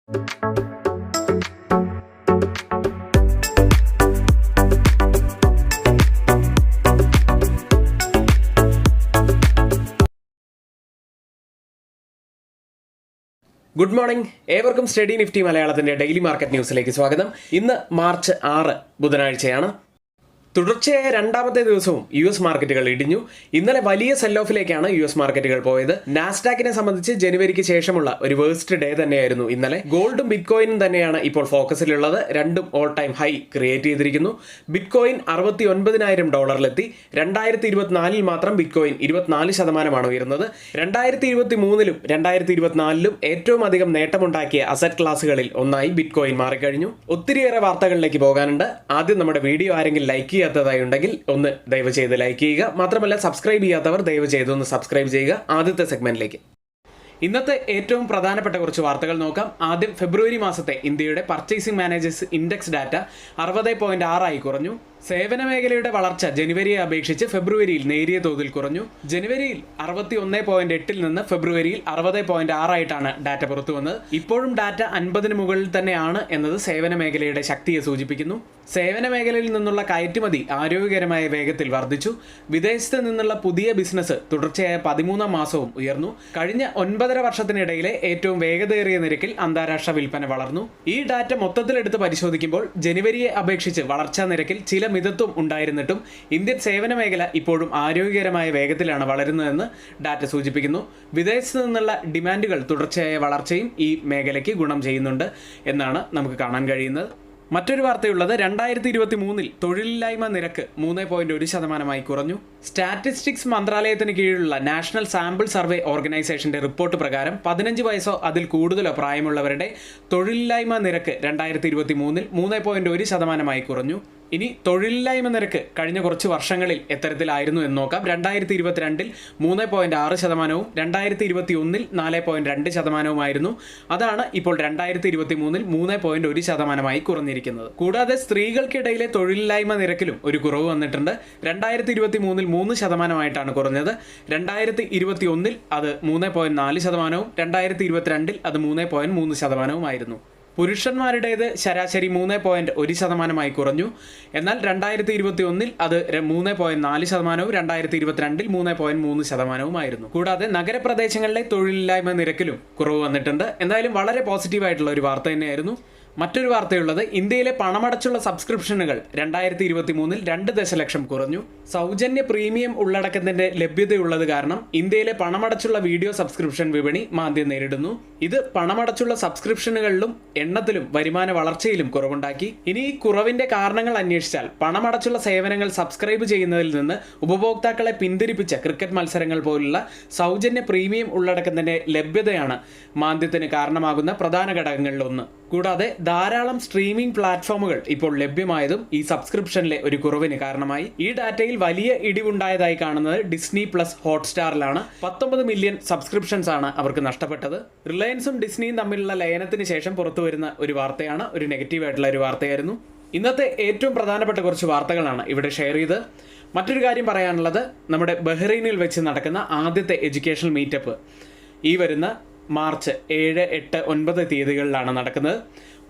Good morning, ഏവർക്കും study Nifty മലയാളത്തിൻ്റെ daily market ന്യൂസിലേക്ക് സ്വാഗതം. ഇന്ന് മാർച്ച് 6 ബുധനാഴ്ചയാണ്. തുടർച്ചയായ രണ്ടാമത്തെ ദിവസവും US മാർക്കറ്റുകൾ ഇടിഞ്ഞു. ഇന്നലെ വലിയ സെൽ ഓഫിലേക്കാണ് US മാർക്കറ്റുകൾ പോയത്. നാസ്ഡാക്കിനെ സംബന്ധിച്ച് ജനുവരിക്ക് ശേഷമുള്ള ഒരു വേഴ്സ്റ്റ് ഡേ തന്നെയായിരുന്നു ഇന്നലെ. ഗോൾഡും ബിറ്റ്കോയിനും തന്നെയാണ് ഇപ്പോൾ ഫോക്കസിലുള്ളത്. രണ്ടും ഓൾ ടൈം ഹൈ ക്രിയേറ്റ് ചെയ്തിരിക്കുന്നു. ബിറ്റ്കോയിൻ $69,000 2024 മാത്രം ബിറ്റ്കോയിൻ 24% ഉയർന്നത്. 2023 2024 ഏറ്റവും അധികം നേട്ടമുണ്ടാക്കിയ അസറ്റ് ക്ലാസുകളിൽ ഒന്നായി ബിറ്റ്കോയിൻ മാറിക്കഴിഞ്ഞു. ഒത്തിരിയേറെ വാർത്തകളിലേക്ക് പോകാനുണ്ട്. ആദ്യം നമ്മുടെ വീഡിയോ ആരെങ്കിലും ലൈക്ക് ചെയ്യാത്തതായി ഉണ്ടെങ്കിൽ ഒന്ന് ദയവ് ചെയ്ത് ലൈക്ക് ചെയ്യുക. മാത്രമല്ല സബ്സ്ക്രൈബ് ചെയ്യാത്തവർ ദയവ് ചെയ്തൊന്ന് സബ്സ്ക്രൈബ് ചെയ്യുക. ആദ്യത്തെ സെഗ്മെന്റിലേക്ക് ഇന്നത്തെ ഏറ്റവും പ്രധാനപ്പെട്ട കുറച്ച് വാർത്തകൾ നോക്കാം. ആദ്യം ഫെബ്രുവരി മാസത്തെ ഇന്ത്യയുടെ പർച്ചേസിംഗ് മാനേജേഴ്സ് ഇൻഡെക്സ് ഡാറ്റ 60.6 ആയി കുറഞ്ഞു. സേവന മേഖലയുടെ വളർച്ച ജനുവരിയെ അപേക്ഷിച്ച് ഫെബ്രുവരിയിൽ നേരിയ തോതിൽ കുറഞ്ഞു. ജനുവരിയിൽ 61.8 നിന്ന് ഫെബ്രുവരിയിൽ 60.6 ആയിട്ടാണ് ഡാറ്റ പുറത്തു വന്നത്. ഇപ്പോഴും ഡാറ്റ 50 മുകളിൽ തന്നെയാണ് എന്നത് സേവന മേഖലയുടെ ശക്തിയെ സൂചിപ്പിക്കുന്നു. സേവന മേഖലയിൽ നിന്നുള്ള കയറ്റുമതി ആരോഗ്യകരമായ വേഗത്തിൽ വർദ്ധിച്ചു. വിദേശത്ത് നിന്നുള്ള പുതിയ ബിസിനസ് തുടർച്ചയായ 13ാം മാസവും ഉയർന്നു. കഴിഞ്ഞ 9.5 വർഷത്തിനിടയിലെ ഏറ്റവും വേഗതയേറിയ നിരക്കിൽ അന്താരാഷ്ട്ര വിൽപ്പന വളർന്നു. ഈ ഡാറ്റ മൊത്തത്തിലെടുത്ത് പരിശോധിക്കുമ്പോൾ ജനുവരിയെ അപേക്ഷിച്ച് വളർച്ചാ നിരക്കിൽ ചില മിതത്വം ഉണ്ടായിരുന്നിട്ടും ഇന്ത്യൻ സേവന മേഖല ഇപ്പോഴും ആരോഗ്യകരമായ വേഗത്തിലാണ് വളരുന്നതെന്ന് ഡാറ്റ സൂചിപ്പിക്കുന്നു. വിദേശത്ത് നിന്നുള്ള ഡിമാൻഡുകൾ തുടർച്ചയായ വളർച്ചയും ഈ മേഖലയ്ക്ക് ഗുണം ചെയ്യുന്നുണ്ട് എന്നാണ് നമുക്ക് കാണാൻ കഴിയുന്നത്. മറ്റൊരു വാർത്തയുള്ളത് 2023 തൊഴിലില്ലായ്മ നിരക്ക് 3.1% കുറഞ്ഞു. സ്റ്റാറ്റിസ്റ്റിക്സ് മന്ത്രാലയത്തിന് കീഴിലുള്ള നാഷണൽ സാമ്പിൾ സർവേ ഓർഗനൈസേഷന്റെ റിപ്പോർട്ട് പ്രകാരം 15 വയസ്സോ അതിൽ കൂടുതലോ പ്രായമുള്ളവരുടെ തൊഴിലില്ലായ്മ നിരക്ക് 2023 3.1% കുറഞ്ഞു. ഇനി തൊഴിലില്ലായ്മ നിരക്ക് കഴിഞ്ഞ കുറച്ച് വർഷങ്ങളിൽ എത്തരത്തിലായിരുന്നു എന്ന് നോക്കാം. 2022 3.6%, 2021 4.2%. അതാണ് ഇപ്പോൾ 2023 3.1% കുറഞ്ഞിരിക്കുന്നത്. കൂടാതെ സ്ത്രീകൾക്കിടയിലെ തൊഴിലില്ലായ്മ നിരക്കിലും ഒരു കുറവ് വന്നിട്ടുണ്ട്. 2023 3% കുറഞ്ഞത്. 2021 അത് 3.4%, 2022 അത് 3.3% പുരുഷന്മാരുടേത് ശരാശരി 3.1% കുറഞ്ഞു. എന്നാൽ 2021 അത് 3.4%, 2022 3.3% കൂടാതെ നഗരപ്രദേശങ്ങളിലെ തൊഴിലില്ലായ്മ നിരക്കിലും കുറവ് വന്നിട്ടുണ്ട്. എന്തായാലും വളരെ പോസിറ്റീവായിട്ടുള്ള ഒരു വാർത്ത തന്നെയായിരുന്നു. മറ്റൊരു വാർത്തയുള്ളത് ഇന്ത്യയിലെ പണമടച്ചുള്ള സബ്സ്ക്രിപ്ഷനുകൾ 2023 2 ദശലക്ഷം കുറഞ്ഞു. സൗജന്യ പ്രീമിയം ഉള്ളടക്കത്തിന്റെ ലഭ്യതയുള്ളത് കാരണം ഇന്ത്യയിലെ പണമടച്ചുള്ള വീഡിയോ സബ്സ്ക്രിപ്ഷൻ വിപണി മാന്ദ്യം നേരിടുന്നു. ഇത് പണമടച്ചുള്ള സബ്സ്ക്രിപ്ഷനുകളിലും എണ്ണത്തിലും വരുമാന വളർച്ചയിലും കുറവുണ്ടാക്കി. ഇനി ഈ കുറവിന്റെ കാരണങ്ങൾ അന്വേഷിച്ചാൽ പണമടച്ചുള്ള സേവനങ്ങൾ സബ്സ്ക്രൈബ് ചെയ്യുന്നതിൽ നിന്ന് ഉപഭോക്താക്കളെ പിന്തിരിപ്പിച്ച ക്രിക്കറ്റ് മത്സരങ്ങൾ പോലുള്ള സൗജന്യ പ്രീമിയം ഉള്ളടക്കത്തിന്റെ ലഭ്യതയാണ് മാന്ദ്യത്തിന് കാരണമാകുന്ന പ്രധാന ഘടകങ്ങളിലൊന്ന്. കൂടാതെ ധാരാളം സ്ട്രീമിംഗ് പ്ലാറ്റ്ഫോമുകൾ ഇപ്പോൾ ലഭ്യമായതും ഈ സബ്സ്ക്രിപ്ഷനിലെ ഒരു കുറവിന് കാരണമായി. ഈ ഡാറ്റയിൽ വലിയ ഇടിവുണ്ടായതായി കാണുന്നത് ഡിസ്നി പ്ലസ് ഹോട്ട്സ്റ്റാറിലാണ്. 19 മില്യൺ സബ്സ്ക്രിപ്ഷൻസ് ആണ് അവർക്ക് നഷ്ടപ്പെട്ടത്. റിലയൻസും ഡിസ്നിയും തമ്മിലുള്ള ലയനത്തിന് ശേഷം പുറത്തു വരുന്ന ഒരു വാർത്തയാണ്. ഒരു നെഗറ്റീവായിട്ടുള്ള ഒരു വാർത്തയായിരുന്നു. ഇന്നത്തെ ഏറ്റവും പ്രധാനപ്പെട്ട കുറച്ച് വാർത്തകളാണ് ഇവിടെ ഷെയർ ചെയ്ത്. മറ്റൊരു കാര്യം പറയാനുള്ളത്, നമ്മുടെ ബഹ്റൈനിൽ വെച്ച് നടക്കുന്ന ആദ്യത്തെ എഡ്യൂക്കേഷണൽ മീറ്റപ്പ് ഈ വരുന്ന മാർച്ച് 7, 8, 9 തീയതികളിലാണ് നടക്കുന്നത്.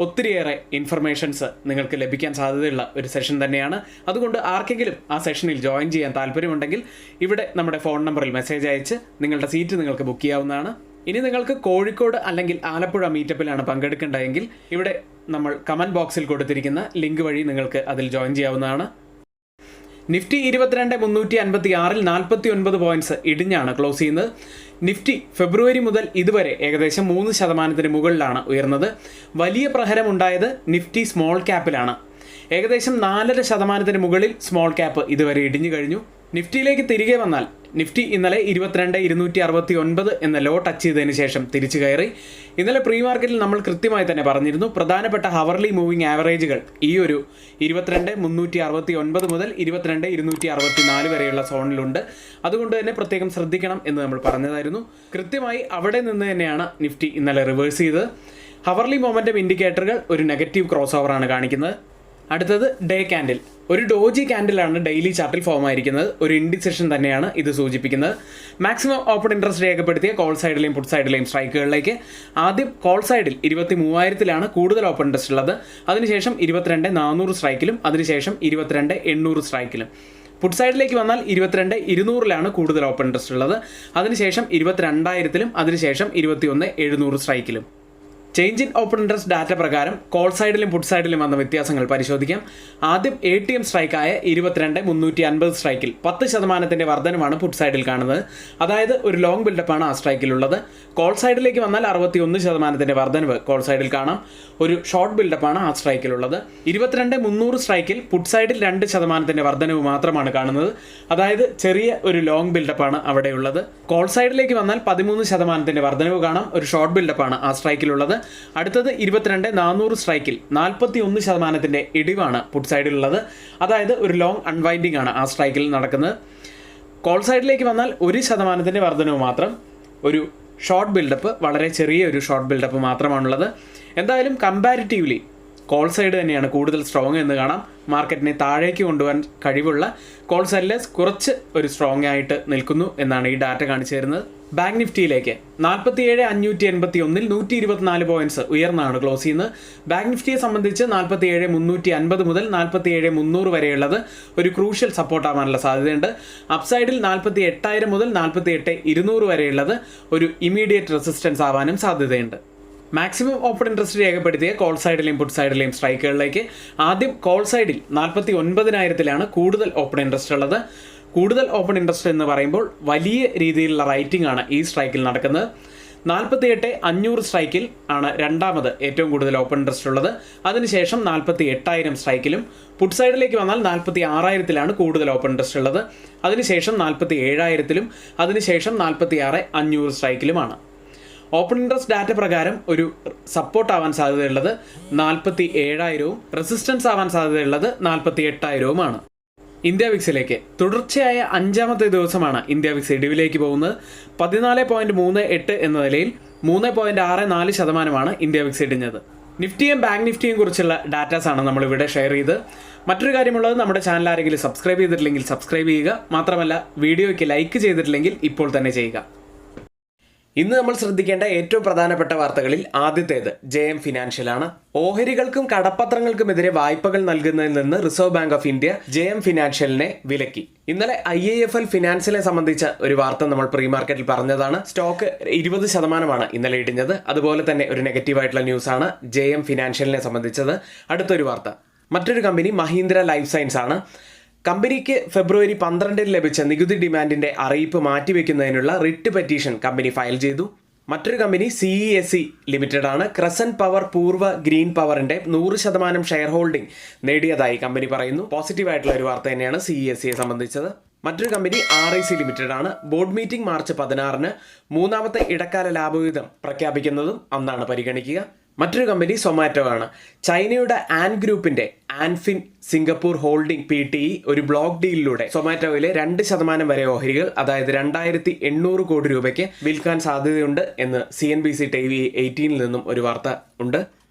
ഒത്തിരിയേറെ ഇൻഫർമേഷൻസ് നിങ്ങൾക്ക് ലഭിക്കാൻ സാധ്യതയുള്ള ഒരു സെഷൻ തന്നെയാണ്. അതുകൊണ്ട് ആർക്കെങ്കിലും ആ സെഷനിൽ ജോയിൻ ചെയ്യാൻ താല്പര്യമുണ്ടെങ്കിൽ ഇവിടെ നമ്മുടെ ഫോൺ നമ്പറിൽ മെസ്സേജ് അയച്ച് നിങ്ങളുടെ സീറ്റ് നിങ്ങൾക്ക് ബുക്ക് ചെയ്യാവുന്നതാണ്. ഇനി നിങ്ങൾക്ക് കോഴിക്കോട് അല്ലെങ്കിൽ ആലപ്പുഴ മീറ്റപ്പിലാണ് പങ്കെടുക്കേണ്ടതെങ്കിൽ ഇവിടെ നമ്മൾ കമൻറ്റ് ബോക്സിൽ കൊടുത്തിരിക്കുന്ന ലിങ്ക് വഴി നിങ്ങൾക്ക് അതിൽ ജോയിൻ ചെയ്യാവുന്നതാണ്. നിഫ്റ്റി 22,356 49 പോയിന്റ്സ് ഇടിഞ്ഞാണ് ക്ലോസ് ചെയ്യുന്നത്. നിഫ്റ്റി ഫെബ്രുവരി മുതൽ ഇതുവരെ ഏകദേശം 3% മുകളിലാണ് ഉയർന്നത്. വലിയ പ്രഹരമുണ്ടായത് നിഫ്റ്റി സ്മോൾ ക്യാപ്പിലാണ്. ഏകദേശം 4.5% മുകളിൽ സ്മോൾ ക്യാപ്പ് ഇതുവരെ ഇടിഞ്ഞു കഴിഞ്ഞു. നിഫ്റ്റിയിലേക്ക് തിരികെ വന്നാൽ നിഫ്റ്റി ഇന്നലെ 22,269 എന്ന ലോ ടച്ച് ചെയ്തതിന് ശേഷം തിരിച്ചു കയറി. ഇന്നലെ പ്രീ മാർക്കറ്റിൽ നമ്മൾ കൃത്യമായി തന്നെ പറഞ്ഞിരുന്നു, പ്രധാനപ്പെട്ട ഹവർലി മൂവിംഗ് ആവറേജുകൾ ഈ ഒരു 22,369 മുതൽ 22,264 വരെയുള്ള സോണിലുണ്ട്. അതുകൊണ്ട് തന്നെ പ്രത്യേകം ശ്രദ്ധിക്കണം എന്ന് നമ്മൾ പറഞ്ഞതായിരുന്നു. കൃത്യമായി അവിടെ നിന്ന് തന്നെയാണ് നിഫ്റ്റി ഇന്നലെ റിവേഴ്സ് ചെയ്തത്. ഹവർലി മൊമെന്റം ഇൻഡിക്കേറ്ററുകൾ ഒരു നെഗറ്റീവ് ക്രോസ് ഓവറാണ് കാണിക്കുന്നത്. അടുത്തത് ഡേ ക്യാൻഡിൽ. ഒരു ഡോജി ക്യാൻഡിലാണ് ഡെയിലി ചാർട്ടിൽ ഫോം ആയിരിക്കുന്നത്. ഒരു ഇൻഡിസിഷൻ തന്നെയാണ് ഇത് സൂചിപ്പിക്കുന്നത്. മാക്സിമം ഓപ്പൺ ഇൻട്രസ്റ്റ് രേഖപ്പെടുത്തിയ കോൾ സൈഡിലെയും പുട്ട് സൈഡിലെയും സ്ട്രൈക്കുകളിലേക്ക് ആദ്യം കോൾ സൈഡിൽ 23,000-ലാണ് കൂടുതൽ ഓപ്പൺ ഇൻട്രസ്റ്റ് ഉള്ളത്. അതിനുശേഷം 22,400 സ്ട്രൈക്കിലും അതിനുശേഷം 22,800 സ്ട്രൈക്കിലും. പുട്ട് സൈഡിലേക്ക് വന്നാൽ 22,200-ലാണ് കൂടുതൽ ഓപ്പൺ ഇൻട്രസ്റ്റ് ഉള്ളത്. അതിനുശേഷം 22,000-ലും അതിനുശേഷം 21,700 സ്ട്രൈക്കിലും. Change in open interest data പ്രകാരം കോൾ സൈഡിലും പുട്ട് സൈഡിലും വന്ന വ്യത്യാസങ്ങൾ പരിശോധിക്കാം. ആദ്യം ATM സ്ട്രൈക്കായ 22,350 സ്ട്രൈക്കിൽ 10% വർധനമാണ് പുട്ട് സൈഡിൽ കാണുന്നത്. അതായത് ഒരു ലോങ് ബിൽഡപ്പാണ് ആ സ്ട്രൈക്കിലുള്ളത്. കോൾ സൈഡിലേക്ക് വന്നാൽ 61% വർധനവ് കോൾ സൈഡിൽ കാണാം. ഒരു ഷോർട്ട് ബിൽഡപ്പാണ് ആ സ്ട്രൈക്കിലുള്ളത്. 22,300 സ്ട്രൈക്കിൽ പുട്ട് സൈഡിൽ 2% വർധനവ് മാത്രമാണ് കാണുന്നത്. അതായത് ചെറിയ ഒരു ലോങ് ബിൽഡപ്പാണ് അവിടെയുള്ളത്. കോൾ സൈഡിലേക്ക് വന്നാൽ 13% വർധനവ് കാണാം. ഒരു ഷോർട്ട് ബിൽഡപ്പാണ് ആ സ്ട്രൈക്കിലുള്ളത്. അടുത്തത് 22,400 സ്ട്രൈക്കിൽ 41% ഇടിവാണ് പുട്ട് സൈഡിലുള്ളത്. അതായത് ഒരു ലോങ് അൺവൈൻഡിങ് ആണ് ആ സ്ട്രൈക്കിൽ നടക്കുന്നത്. കോൾ സൈഡിലേക്ക് വന്നാൽ 1% വർധനവ് മാത്രം. ഒരു ഷോർട്ട് ബിൽഡപ്പ്, വളരെ ചെറിയ ഒരു ഷോർട്ട് ബിൽഡപ്പ് മാത്രമാണുള്ളത്. എന്തായാലും കമ്പാരിറ്റീവ്ലി കോൾ സൈഡ് തന്നെയാണ് കൂടുതൽ സ്ട്രോങ് എന്ന് കാണാം. മാർക്കറ്റിനെ താഴേക്ക് കൊണ്ടുപോകാൻ കഴിവുള്ള കോൾ സൈഡിലേഴ്സ് കുറച്ച് ഒരു സ്ട്രോങ് ആയിട്ട് നിൽക്കുന്നു എന്നാണ് ഈ ഡാറ്റ കാണിച്ചു തരുന്നത്. ബാങ്ക് നിഫ്റ്റിയിലേക്ക് 47,581-ൽ 124 പോയിന്റ്സ് ഉയർന്നാണ് ക്ലോസ് ചെയ്യുന്നത്. ബാങ്ക് നിഫ്റ്റിയെ സംബന്ധിച്ച് 47,350 മുതൽ 47,300 വരെയുള്ളത് ഒരു ക്രൂഷ്യൽ സപ്പോർട്ടാവാനുള്ള സാധ്യതയുണ്ട്. അപ്സൈഡിൽ 48,000 മുതൽ 48,200 വരെയുള്ളത് ഒരു ഇമീഡിയറ്റ് റെസിസ്റ്റൻസ് ആവാനും സാധ്യതയുണ്ട്. മാക്സിമം ഓപ്പൺ ഇൻട്രസ്റ്റ് രേഖപ്പെടുത്തിയ കോൾ സൈഡിലെയും പുട്ട് സൈഡിലെയും സ്ട്രൈക്കുകളിലേക്ക് ആദ്യം കോൾ സൈഡിൽ 49,000-ലാണ് കൂടുതൽ ഓപ്പൺ ഇൻട്രസ്റ്റ് ഉള്ളത്. കൂടുതൽ ഓപ്പൺ ഇൻട്രസ്റ്റ് എന്ന് പറയുമ്പോൾ വലിയ രീതിയിലുള്ള റൈറ്റിംഗ് ആണ് ഈ സ്ട്രൈക്കിൽ നടക്കുന്നത്. 48,500 സ്ട്രൈക്കിൽ ആണ് രണ്ടാമത് ഏറ്റവും കൂടുതൽ ഓപ്പൺ ഇൻട്രസ്റ്റ് ഉള്ളത്. അതിനുശേഷം 48,000 സ്ട്രൈക്കിലും. പുട്ട് സൈഡിലേക്ക് വന്നാൽ 46,000-ലാണ് കൂടുതൽ ഓപ്പൺ ഇൻട്രസ്റ്റ് ഉള്ളത്. അതിനുശേഷം 47,000-ലും അതിനുശേഷം 46,500 സ്ട്രൈക്കിലുമാണ്. ഓപ്പൺ ഇൻട്രസ്റ്റ് ഡാറ്റ പ്രകാരം ഒരു സപ്പോർട്ട് ആവാൻ സാധ്യതയുള്ളത് 47,000-ഉം റെസിസ്റ്റൻസ് ആവാൻ സാധ്യതയുള്ളത് 48,000-ഉമാണ്. ഇന്ത്യ വിക്സിലേക്ക് തുടർച്ചയായ 5-ാമത്തെ ദിവസമാണ് ഇന്ത്യ വിക്സ് ഇടിവിലേക്ക് പോകുന്നത്. 14.38 എന്ന നിലയിൽ 3.64% ഇന്ത്യ വിക്സ് ഇടിഞ്ഞത്. നിഫ്റ്റിയും ബാങ്ക് നിഫ്റ്റിയും കുറിച്ചുള്ള ഡാറ്റാസാണ് നമ്മളിവിടെ ഷെയർ ചെയ്ത്. മറ്റൊരു കാര്യമുള്ളത്, നമ്മുടെ ചാനൽ ആരെങ്കിലും സബ്സ്ക്രൈബ് ചെയ്തിട്ടില്ലെങ്കിൽ സബ്സ്ക്രൈബ് ചെയ്യുക. മാത്രമല്ല വീഡിയോയ്ക്ക് ലൈക്ക് ചെയ്തിട്ടില്ലെങ്കിൽ ഇപ്പോൾ തന്നെ ചെയ്യുക. ഇന്ന് നമ്മൾ ശ്രദ്ധിക്കേണ്ട ഏറ്റവും പ്രധാനപ്പെട്ട വാർത്തകളിൽ ആദ്യത്തേത് JM ഫിനാൻഷ്യലാണ്. ഓഹരികൾക്കും കടപ്പത്രങ്ങൾക്കുമെതിരെ വായ്പകൾ നൽകുന്നതിൽ നിന്ന് reserve bank of India JM ഫിനാൻഷ്യലിനെ വിലക്കി. ഇന്നലെ IIFL ഫിനാൻസിനെ സംബന്ധിച്ച ഒരു വാർത്ത നമ്മൾ പ്രീ മാർക്കറ്റിൽ പറഞ്ഞതാണ്. സ്റ്റോക്ക് 20% ഇന്നലെ ഇടിഞ്ഞത്. അതുപോലെ തന്നെ ഒരു നെഗറ്റീവായിട്ടുള്ള ന്യൂസാണ് JM ഫിനാൻഷ്യലിനെ സംബന്ധിച്ചത്. അടുത്തൊരു വാർത്ത, മറ്റൊരു കമ്പനി മഹീന്ദ്ര ലൈഫ് സയൻസ് ആണ്. കമ്പനിക്ക് ഫെബ്രുവരി 12-ന് ലഭിച്ച നികുതി ഡിമാൻഡിന്റെ അറിയിപ്പ് മാറ്റിവെക്കുന്നതിനുള്ള റിട്ട് പെറ്റീഷൻ കമ്പനി ഫയൽ ചെയ്തു. മറ്റൊരു കമ്പനി CESE ലിമിറ്റഡ് ആണ്. ക്രസന്റ് പവർ പൂർവ്വ ഗ്രീൻ പവറിന്റെ 100% ഷെയർ ഹോൾഡിംഗ് നേടിയതായി കമ്പനി പറയുന്നു. പോസിറ്റീവായിട്ടുള്ള ഒരു വാർത്ത തന്നെയാണ് CESEയെ സംബന്ധിച്ചത്. മറ്റൊരു കമ്പനി RIC ലിമിറ്റഡ് ആണ്. ബോർഡ് മീറ്റിംഗ് മാർച്ച് 16-ന് 3-ാമത്തെ ഇടക്കാല ലാഭവിഹിതം പ്രഖ്യാപിക്കുന്നതും അന്നാണ് പരിഗണിക്കുക. മറ്റൊരു കമ്പനി സൊമാറ്റോ ആണ്. ചൈനയുടെ ആൻ ഗ്രൂപ്പിന്റെ ആൻഫിൻ സിംഗപ്പൂർ ഹോൾഡിംഗ് PTE ഒരു ബ്ലോക്ക് ഡീലിലൂടെ സൊമാറ്റോയിലെ 2% വരെ ഓഹരികൾ, അതായത് 2,800 കോടി രൂപയ്ക്ക് വിൽക്കാൻ സാധ്യതയുണ്ട് എന്ന് CNBC TV 18-ൽ നിന്നും ഒരു വാർത്ത ഉണ്ട്.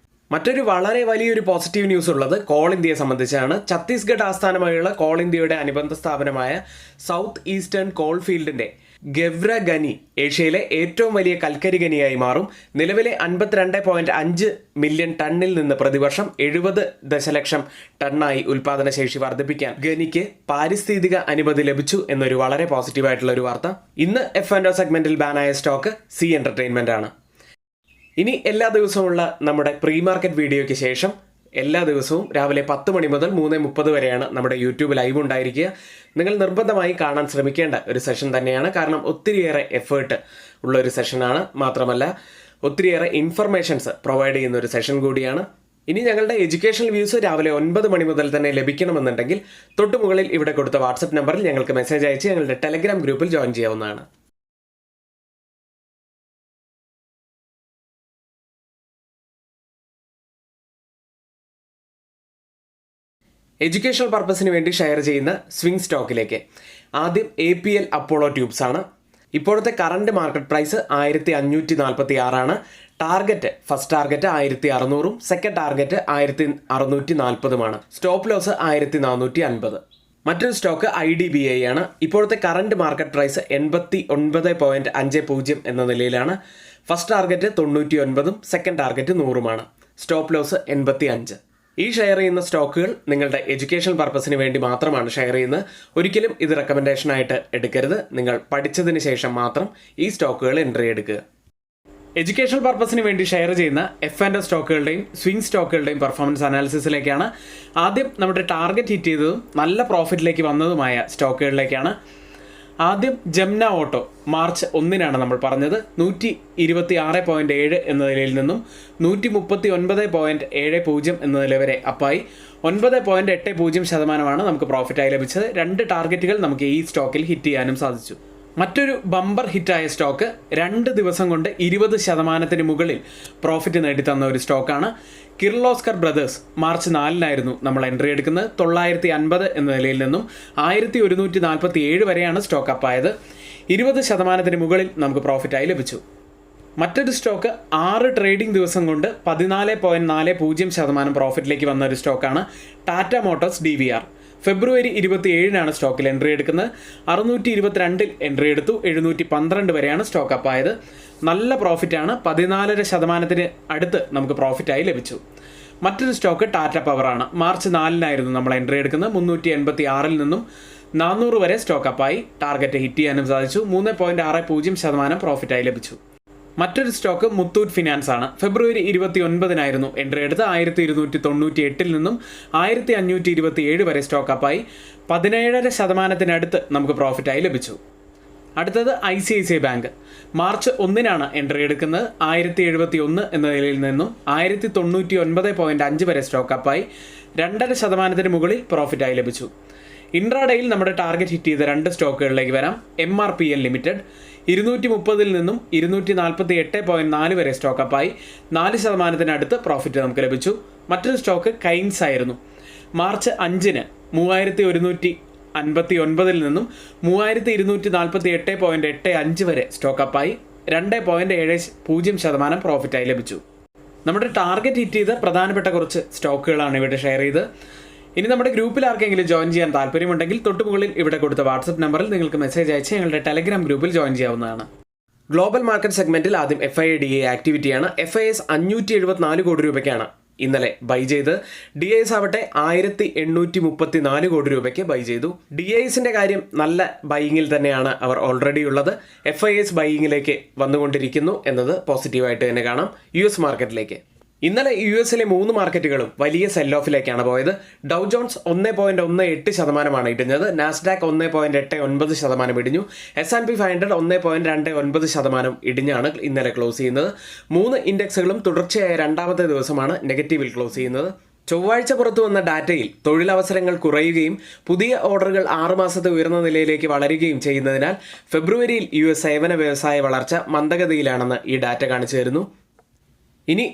മറ്റൊരു വളരെ വലിയൊരു പോസിറ്റീവ് ന്യൂസ് ഉള്ളത് കോൾ ഇന്ത്യയെ സംബന്ധിച്ചാണ്. ഛത്തീസ്ഗഡ് ആസ്ഥാനമായുള്ള കോൾ ഇന്ത്യയുടെ അനുബന്ധ സ്ഥാപനമായ സൗത്ത് ഈസ്റ്റേൺ കോൾ ഫീൽഡിന്റെ ഗെവ്ര ഖനി ഏഷ്യയിലെ ഏറ്റവും വലിയ കൽക്കരി ഖനിയായി മാറും. നിലവിലെ 52.5 മില്യൺ ടണ്ണിൽ നിന്ന് പ്രതിവർഷം 70 ദശലക്ഷം ടണ്ണായി ഉൽപാദനശേഷി വർദ്ധിപ്പിക്കാൻ ഖനിക്ക് പാരിസ്ഥിതിക അനുമതി ലഭിച്ചു എന്നൊരു വളരെ പോസിറ്റീവായിട്ടുള്ള ഒരു വാർത്ത. ഇന്ന് F&O സെഗ്മെന്റിൽ ബാനായ സ്റ്റോക്ക് സി എന്റർടൈൻമെന്റ് ആണ്. ഇനി എല്ലാ ദിവസവുമുള്ള നമ്മുടെ പ്രീ മാർക്കറ്റ് വീഡിയോയ്ക്ക് ശേഷം എല്ലാ ദിവസവും രാവിലെ 10 മണി മുതൽ 3:30 വരെയാണ് നമ്മുടെ യൂട്യൂബ് ലൈവ് ഉണ്ടായിരിക്കുക. നിങ്ങൾ നിർബന്ധമായി കാണാൻ ശ്രമിക്കേണ്ട ഒരു സെഷൻ തന്നെയാണ്. കാരണം ഒത്തിരിയേറെ എഫേർട്ട് ഉള്ള ഒരു സെഷനാണ്. മാത്രമല്ല ഒത്തിരിയേറെ ഇൻഫർമേഷൻസ് പ്രൊവൈഡ് ചെയ്യുന്ന ഒരു സെഷൻ കൂടിയാണ്. ഇനി ഞങ്ങളുടെ എഡ്യൂക്കേഷണൽ വ്യൂസ് രാവിലെ 9 മണി മുതൽ തന്നെ ലഭിക്കണമെന്നുണ്ടെങ്കിൽ തൊട്ടുമുകളിൽ ഇവിടെ കൊടുത്ത വാട്സപ്പ് നമ്പറിൽ ഞങ്ങൾക്ക് മെസ്സേജ് അയച്ച് ഞങ്ങളുടെ ടെലഗ്രാം ഗ്രൂപ്പിൽ ജോയിൻ ചെയ്യാവുന്നതാണ്. എഡ്യൂക്കേഷണൽ പർപ്പസിന് വേണ്ടി ഷെയർ ചെയ്യുന്ന സ്വിംഗ് സ്റ്റോക്കിലേക്ക് ആദ്യം APL അപ്പോളോ ട്യൂബ്സ് ആണ്. ഇപ്പോഴത്തെ current market price 1546 target first target 1600 second target 1640 stop loss 1450. മറ്റൊരു സ്റ്റോക്ക് IDBI ആണ്. ഇപ്പോഴത്തെ കറണ്ട് മാർക്കറ്റ് പ്രൈസ് 89.50 എന്ന നിലയിലാണ്. First target 99 second target 100 stop loss 85. ഈ ഷെയർ ചെയ്യുന്ന സ്റ്റോക്കുകൾ നിങ്ങളുടെ എഡ്യൂക്കേഷൻ പർപ്പസിന് വേണ്ടി മാത്രമാണ് ഷെയർ ചെയ്യുന്നത്. ഒരിക്കലും ഇത് റെക്കമെൻഡേഷൻ ആയിട്ട് എടുക്കരുത്. നിങ്ങൾ പഠിച്ചതിന് ശേഷം മാത്രം ഈ സ്റ്റോക്കുകൾ എൻട്രി എടുക്കുക. എഡ്യൂക്കേഷൻ പർപ്പസിന് വേണ്ടി ഷെയർ ചെയ്യുന്ന F&O സ്റ്റോക്കുകളുടെയും സ്വിംഗ് സ്റ്റോക്കുകളുടെയും പെർഫോമൻസ് അനാലിസിസിലേക്കാണ്. ആദ്യം നമ്മുടെ ടാർഗറ്റ് ഹിറ്റ് ചെയ്തതും നല്ല പ്രോഫിറ്റിലേക്ക് വന്നതുമായ സ്റ്റോക്കുകളിലേക്കാണ്. ആദ്യം ജംന ഓട്ടോ മാർച്ച് 1 നമ്മൾ പറഞ്ഞത് 126.7 എന്ന നിലയിൽ നിന്നും 139.70 എന്ന നില വരെ അപ്പായി 9.80% നമുക്ക് പ്രോഫിറ്റായി ലഭിച്ചത്. 2 ടാർഗറ്റുകൾ നമുക്ക് ഈ സ്റ്റോക്കിൽ ഹിറ്റ് ചെയ്യാനും സാധിച്ചു. മറ്റൊരു ബമ്പർ ഹിറ്റായ സ്റ്റോക്ക് 2 ദിവസം കൊണ്ട് 20% മുകളിൽ പ്രോഫിറ്റ് നേടിത്തന്ന ഒരു സ്റ്റോക്കാണ് കിർലോസ്കർ ബ്രദേഴ്സ്. മാർച്ച് 4 നമ്മൾ എൻട്രി എടുക്കുന്നത്. 950 എന്ന നിലയിൽ നിന്നും 1147 വരെയാണ് സ്റ്റോക്ക് അപ്പായത്. 20% മുകളിൽ നമുക്ക് പ്രോഫിറ്റായി ലഭിച്ചു. മറ്റൊരു സ്റ്റോക്ക് 6 ട്രേഡിംഗ് ദിവസം കൊണ്ട് 14.40% പ്രോഫിറ്റിലേക്ക് വന്ന ഒരു സ്റ്റോക്കാണ് ടാറ്റ മോട്ടോഴ്സ് DVR. ഫെബ്രുവരി 27 സ്റ്റോക്കിൽ എൻട്രി എടുക്കുന്നത്. 622 എൻട്രി എടുത്തു. 712 വരെയാണ് സ്റ്റോക്ക് അപ്പായത്. നല്ല പ്രോഫിറ്റാണ്. 14% അടുത്ത് നമുക്ക് പ്രോഫിറ്റായി ലഭിച്ചു. മറ്റൊരു സ്റ്റോക്ക് ടാറ്റ പവറാണ്. മാർച്ച് 4 നമ്മൾ എൻട്രി എടുക്കുന്നത്. 386 നിന്നും 400 വരെ സ്റ്റോക്ക് അപ്പായി. ടാർഗറ്റ് ഹിറ്റ് ചെയ്യാനും സാധിച്ചു. 3.60% പ്രോഫിറ്റായി ലഭിച്ചു. മറ്റൊരു സ്റ്റോക്ക് മുത്തൂറ്റ് ഫിനാൻസ് ആണ്. ഫെബ്രുവരി 29 എൻട്രി എടുത്ത് 1298 നിന്നും 1527 വരെ സ്റ്റോക്ക് അപ്പായി. 17% നമുക്ക് പ്രോഫിറ്റായി ലഭിച്ചു. അടുത്തത് ICICI ബാങ്ക്. മാർച്ച് 1 എൻട്രി എടുക്കുന്നത്. 1071 എന്ന നിലയിൽ നിന്നും 1099.5 വരെ സ്റ്റോക്ക് അപ്പായി. 2.5% മുകളിൽ പ്രോഫിറ്റായി ലഭിച്ചു. ഇൻട്രാഡേയിൽ നമ്മുടെ ടാർഗറ്റ് ഹിറ്റ് ചെയ്ത 2 സ്റ്റോക്കുകളിലേക്ക് വരാം. MRPL ലിമിറ്റഡ് 230 നിന്നും 248.4 വരെ സ്റ്റോക്ക് അപ്പായി. 4% അടുത്ത് പ്രോഫിറ്റ് നമുക്ക് ലഭിച്ചു. മറ്റൊരു സ്റ്റോക്ക് കൈൻസ് ആയിരുന്നു. മാർച്ച് 5 3159 നിന്നും 3248.85 വരെ സ്റ്റോക്ക് അപ്പായി. 2.70% പ്രോഫിറ്റായി ലഭിച്ചു. നമ്മുടെ ടാർഗറ്റ് ഹിറ്റ് ചെയ്ത പ്രധാനപ്പെട്ട കുറച്ച് സ്റ്റോക്കുകളാണ് ഇവിടെ ഷെയർ ചെയ്ത്. ഇനി നമ്മുടെ ഗ്രൂപ്പിൽ ആർക്കെങ്കിലും ജോയിൻ ചെയ്യാൻ താല്പര്യമുണ്ടെങ്കിൽ തൊട്ടുമുകളിൽ ഇവിടെ കൊടുത്ത വാട്സപ്പ് നമ്പറിൽ നിങ്ങൾക്ക് മെസ്സേജ് അയച്ച് ഞങ്ങളുടെ ടെലഗ്രാം ഗ്രൂപ്പിൽ ജോയിൻ ചെയ്യാവുന്നതാണ്. ഗ്ലോബൽ മാർക്കറ്റ് സെഗ്മെന്റിൽ ആദ്യം FIDA ആക്ടിവിറ്റിയാണ്. FIS 574 കോടി രൂപയ്ക്കാണ് ഇന്നലെ ബൈ ചെയ്ത്. DIS ആവട്ടെ 1834 കോടി രൂപയ്ക്ക് ബൈ ചെയ്തു. DISന്റെ കാര്യം നല്ല ബൈയിങ്ങിൽ തന്നെയാണ് അവർ ഓൾറെഡി ഉള്ളത്. FIS ബൈയിങ്ങിലേക്ക് വന്നുകൊണ്ടിരിക്കുന്നു എന്നത് പോസിറ്റീവായിട്ട് തന്നെ കാണാം. US മാർക്കറ്റിലേക്ക് ഇന്നലെ US 3 മാർക്കറ്റുകളും വലിയ സെൽ ഓഫിലേക്കാണ് പോയത്. ഡൗ ജോൺസ് 1.18% ഇടിഞ്ഞത്. നാസ്ഡാക്ക് 1.89% ഇടിഞ്ഞു. S&P 500 1.29% ഇടിഞ്ഞാണ് ഇന്നലെ ക്ലോസ് ചെയ്യുന്നത്. 3 ഇൻഡെക്സുകളും തുടർച്ചയായ 2ാമത്തെ ദിവസമാണ് നെഗറ്റീവിൽ ക്ലോസ് ചെയ്യുന്നത്. ചൊവ്വാഴ്ച പുറത്തു വന്ന ഡാറ്റയിൽ തൊഴിലവസരങ്ങൾ കുറയുകയും പുതിയ ഓർഡറുകൾ 6 മാസത്തെ ഉയർന്ന നിലയിലേക്ക് വളരുകയും ചെയ്യുന്നതിനാൽ ഫെബ്രുവരിയിൽ US സേവന വ്യവസായ വളർച്ച മന്ദഗതിയിലാണെന്ന് ഈ ഡാറ്റ കാണിച്ചു തരുന്നു.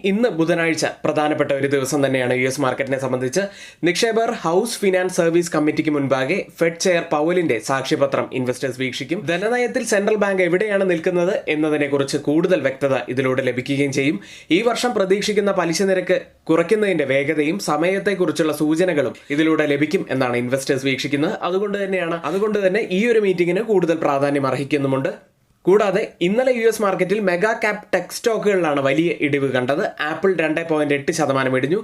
ഇന്ന് ബുധനാഴ്ച പ്രധാനപ്പെട്ട ഒരു ദിവസം തന്നെയാണ് US മാർക്കറ്റിനെ സംബന്ധിച്ച്. നിക്ഷേപകർ ഹൗസ് ഫിനാൻസ് സർവീസ് കമ്മിറ്റിക്ക് മുൻപാകെ ഫെഡ് ചെയർ പൗവലിന്റെ സാക്ഷ്യപത്രം ഇൻവെസ്റ്റേഴ്സ് വീക്ഷിക്കും. ധനനയത്തിൽ സെൻട്രൽ ബാങ്ക് എവിടെയാണ് നിൽക്കുന്നത് എന്നതിനെക്കുറിച്ച് കൂടുതൽ വ്യക്തത ഇതിലൂടെ ലഭിക്കുകയും ചെയ്യും. ഈ വർഷം പ്രതീക്ഷിക്കുന്ന പലിശ നിരക്ക് കുറയ്ക്കുന്നതിന്റെ വേഗതയും സമയത്തെക്കുറിച്ചുള്ള സൂചനകളും ഇതിലൂടെ ലഭിക്കും എന്നാണ് ഇൻവെസ്റ്റേഴ്സ് വീക്ഷിക്കുന്നത്. അതുകൊണ്ട് തന്നെ ഈ ഒരു മീറ്റിംഗിന് കൂടുതൽ പ്രാധാന്യം അർഹിക്കുന്നുമുണ്ട്. കൂടാതെ ഇന്നലെ US മാർക്കറ്റിൽ മെഗാ ക്യാപ് ടെക് സ്റ്റോക്കുകളിലാണ് വലിയ ഇടിവ് കണ്ടത്. ആപ്പിൾ 2.8% ഇടിഞ്ഞു.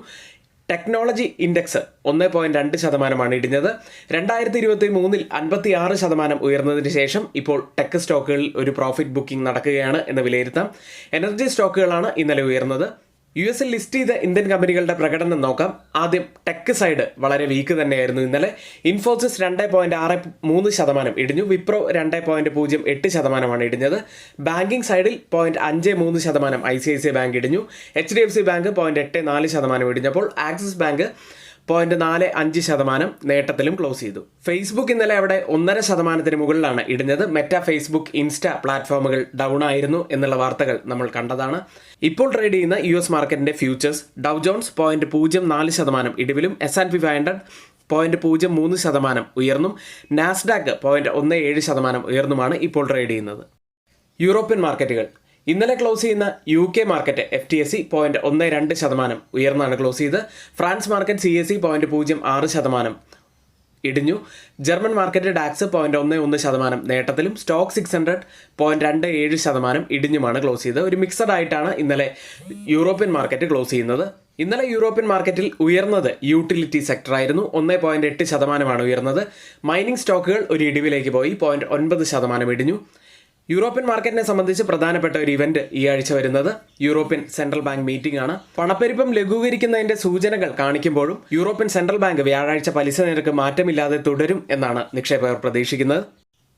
Technology index 1.2% ഇടിഞ്ഞത്. 2023 56% ഉയർന്നതിന് ശേഷം ഇപ്പോൾ ടെക് സ്റ്റോക്കുകളിൽ ഒരു പ്രോഫിറ്റ് ബുക്കിംഗ് നടക്കുകയാണ് എന്ന് വിലയിരുത്താം. എനർജി സ്റ്റോക്കുകളാണ് ഇന്നലെ ഉയർന്നത്. US ലിസ്റ്റ് ചെയ്ത ഇന്ത്യൻ കമ്പനികളുടെ പ്രകടനം നോക്കാം. ആദ്യം ടെക് സൈഡ് വളരെ വീക്ക് തന്നെയായിരുന്നു ഇന്നലെ. ഇൻഫോസിസ് 2.63% ഇടിഞ്ഞു. വിപ്രോ 2.08% ഇടിഞ്ഞത്. ബാങ്കിങ് സൈഡിൽ 0.53% ICICI ബാങ്ക് ഇടിഞ്ഞു. HDFC ബാങ്ക് 0.84% ഇടിഞ്ഞപ്പോൾ ആക്സിസ് ബാങ്ക് 0.45% നേട്ടത്തിലും ക്ലോസ് ചെയ്തു. ഫേസ്ബുക്ക് ഇന്നലെ അവിടെ 1.5% മുകളിലാണ് ഇടിഞ്ഞത്. മെറ്റ, ഫേസ്ബുക്ക്, ഇൻസ്റ്റ പ്ലാറ്റ്ഫോമുകൾ ഡൗൺ ആയിരുന്നു എന്നുള്ള വാർത്തകൾ നമ്മൾ കണ്ടതാണ്. ഇപ്പോൾ ട്രേഡ് ചെയ്യുന്ന US മാർക്കറ്റിന്റെ ഫ്യൂച്ചേഴ്സ് ഡൗ ജോൺസ് 0.04% ഇടിവിലും S&P 500 0.03% ഉയർന്നും നാസ്ഡാക്ക് 0.17% ഉയർന്നുമാണ് ഇപ്പോൾ ട്രേഡ് ചെയ്യുന്നത്. യൂറോപ്യൻ മാർക്കറ്റുകൾ ഇന്നലെ ക്ലോസ് ചെയ്യുന്ന UK മാർക്കറ്റ് FTSE 0.12% ഉയർന്നാണ് ക്ലോസ് ചെയ്ത്. ഫ്രാൻസ് മാർക്കറ്റ് CAC 0.06% ഇടിഞ്ഞു. ജർമ്മൻ മാർക്കറ്റ് ഡാക്സ് 0.11% നേട്ടത്തിലും സ്റ്റോക്ക് 600 0.27% ഇടിഞ്ഞുമാണ് ക്ലോസ് ചെയ്തത്. ഒരു മിക്സഡ് ആയിട്ടാണ് ഇന്നലെ യൂറോപ്യൻ മാർക്കറ്റ് ക്ലോസ് ചെയ്യുന്നത്. ഇന്നലെ യൂറോപ്യൻ മാർക്കറ്റിൽ ഉയർന്നത് യൂട്ടിലിറ്റി സെക്ടർ ആയിരുന്നു. 1.8% ഉയർന്നത്. മൈനിങ് സ്റ്റോക്കുകൾ ഒരു ഇടിവിലേക്ക് പോയി 0.9% ഇടിഞ്ഞു. യൂറോപ്യൻ മാർക്കറ്റിനെ സംബന്ധിച്ച് പ്രധാനപ്പെട്ട ഒരു ഇവന്റ് ഈ ആഴ്ച വരുന്നത് യൂറോപ്യൻ സെൻട്രൽ ബാങ്ക് മീറ്റിംഗ് ആണ്. പണപ്പെരുപ്പം ലഘൂകരിക്കുന്നതിന്റെ സൂചനകൾ കാണിക്കുമ്പോഴും യൂറോപ്യൻ സെൻട്രൽ ബാങ്ക് വ്യാഴാഴ്ച പലിശ നിരക്ക് മാറ്റമില്ലാതെ തുടരും എന്നാണ് നിക്ഷേപകർ പ്രതീക്ഷിക്കുന്നത്.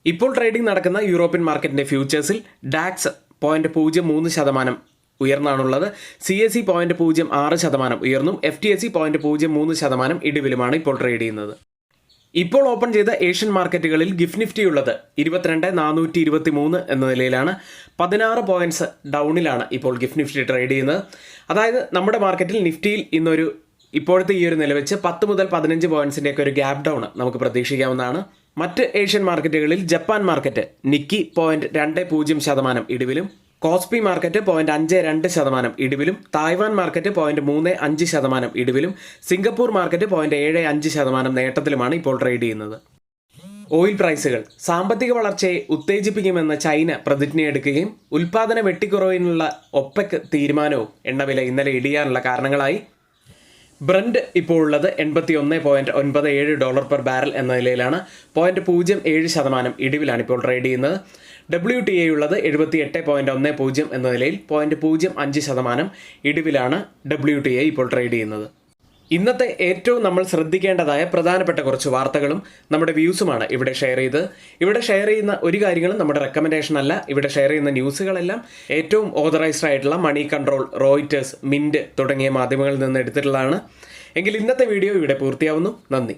ഇപ്പോൾ ട്രേഡിംഗ് നടക്കുന്ന യൂറോപ്യൻ മാർക്കറ്റിന്റെ ഫ്യൂച്ചേഴ്സിൽ ഡാക്സ് 0.03% ഉയർന്നാണുള്ളത്. CAC 0.06% ഉയർന്നും FTSE 0.03% ഇടിവിലുമാണ് ഇപ്പോൾ ട്രേഡ് ചെയ്യുന്നത്. ഇപ്പോൾ ഓപ്പൺ ചെയ്ത ഏഷ്യൻ മാർക്കറ്റുകളിൽ ഗിഫ്റ്റ് നിഫ്റ്റി ഉള്ളത് 22,423 എന്ന നിലയിലാണ്. 16 പോയിന്റ്സ് ഡൗണിലാണ് ഇപ്പോൾ ഗിഫ്റ്റ് നിഫ്റ്റി ട്രേഡ് ചെയ്യുന്നത്. അതായത് നമ്മുടെ മാർക്കറ്റിൽ നിഫ്റ്റിയിൽ ഇന്നൊരു ഇപ്പോഴത്തെ ഈ ഒരു നില വെച്ച് 10 മുതൽ 15 പോയിന്റ്സിൻ്റെയൊക്കെ ഒരു ഗ്യാപ്പ് ഡൗൺ നമുക്ക് പ്രതീക്ഷിക്കാവുന്നതാണ്. മറ്റ് ഏഷ്യൻ മാർക്കറ്റുകളിൽ ജപ്പാൻ മാർക്കറ്റ് നിക്കി 0.20% ഇടിവിലും, കോസ്പി മാർക്കറ്റ് 0.52% ഇടിവിലും, തായ്വാൻ മാർക്കറ്റ് 0.35% ഇടിവിലും, സിംഗപ്പൂർ മാർക്കറ്റ് 0.75% നേട്ടത്തിലുമാണ് ഇപ്പോൾ ട്രേഡ് ചെയ്യുന്നത്. ഓയിൽ പ്രൈസുകൾ സാമ്പത്തിക വളർച്ചയെ ഉത്തേജിപ്പിക്കുമെന്ന് ചൈന പ്രതിജ്ഞയെടുക്കുകയും ഉൽപ്പാദന വെട്ടിക്കുറവിനുള്ള OPEC തീരുമാനവും എണ്ണവില ഇന്നലെ ഇടിയാനുള്ള കാരണങ്ങളായി. ബ്രന്റ് ഇപ്പോൾ ഉള്ളത് $81.97 പെർ ബാരൽ എന്ന നിലയിലാണ്. 0.07% ഇടിവിലാണ് ഇപ്പോൾ ട്രേഡ് ചെയ്യുന്നത്. WTI ഉള്ളത് 78.10 എന്ന നിലയിൽ 0.05% ഇടിവിലാണ് WTI ഇപ്പോൾ ട്രേഡ് ചെയ്യുന്നത്. ഇന്നത്തെ ഏറ്റവും നമ്മൾ ശ്രദ്ധിക്കേണ്ടതായ പ്രധാനപ്പെട്ട കുറച്ച് വാർത്തകളും നമ്മുടെ വ്യൂസുമാണ് ഇവിടെ ഷെയർ ചെയ്തത്. ഇവിടെ ഷെയർ ചെയ്യുന്ന ഒരു കാര്യങ്ങളും നമ്മുടെ റെക്കമെൻഡേഷൻ അല്ല. ഇവിടെ ഷെയർ ചെയ്യുന്ന ന്യൂസുകളെല്ലാം ഏറ്റവും ഓതറൈസ്ഡ് ആയിട്ടുള്ള മണി കൺട്രോൾ, റോയിറ്റേഴ്സ്, മിന്റ് തുടങ്ങിയ മാധ്യമങ്ങളിൽ നിന്ന് എടുത്തിട്ടുള്ളതാണ്. എങ്കിൽ ഇന്നത്തെ വീഡിയോ ഇവിടെ പൂർത്തിയാവുന്നു. നന്ദി.